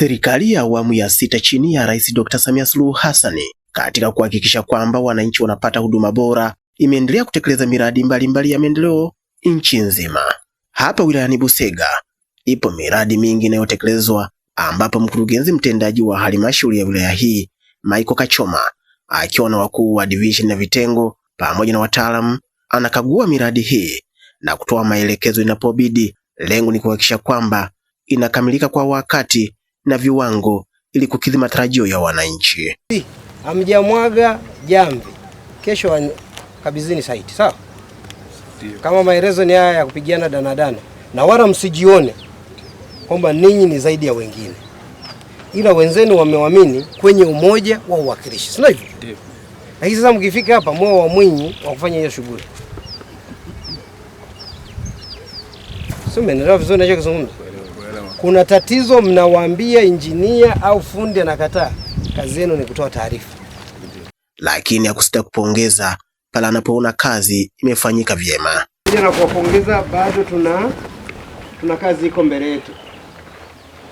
Serikali ya awamu ya sita chini ya Rais Dr. Samia Suluhu Hassan katika kuhakikisha kwamba wananchi wanapata huduma bora imeendelea kutekeleza miradi mbalimbali ya maendeleo nchi nzima. Hapa wilayani Busega ipo miradi mingi inayotekelezwa ambapo mkurugenzi mtendaji wa halmashauri ya wilaya hii Michael Kachoma akiwa na wakuu wa division na vitengo pamoja na wataalamu anakagua miradi hii na kutoa maelekezo inapobidi. Lengo ni kuhakikisha kwamba inakamilika kwa wakati na viwango ili kukidhi matarajio ya wananchi. Hamjamwaga jamvi, kesho kabizini site, sawa? Kama maelezo ni haya ya kupigiana danadana, na wala msijione kwamba ninyi ni zaidi ya wengine, ila wenzenu wamewamini kwenye umoja wa uwakilishi, sio hivyo? Ndio. Lakini sasa mkifika hapa moyo wa Mwinyi wa kufanya hiyo shughuli, sio? Mnaelewa vizuri ninachozungumza? Kuna tatizo, mnawaambia injinia au fundi anakataa, kazi yenu ni kutoa taarifa. Lakini hakusita kupongeza pale anapoona kazi imefanyika vyema. Na kuwapongeza, bado tuna kazi iko mbele yetu.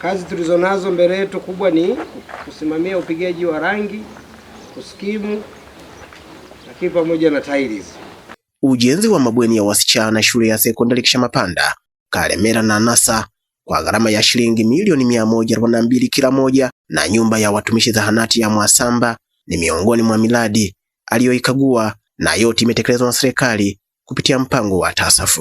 Kazi tulizonazo mbele yetu kubwa ni kusimamia upigaji wa rangi, kuskimu, lakini pamoja na tiles. Ujenzi wa mabweni ya wasichana shule ya sekondari Kishamapanda, Kalemera na Nasa kwa gharama ya shilingi milioni 142 kila moja, na nyumba ya watumishi zahanati ya Mwasamba ni miongoni mwa miradi aliyoikagua, na yote imetekelezwa na serikali kupitia mpango wa TASAF.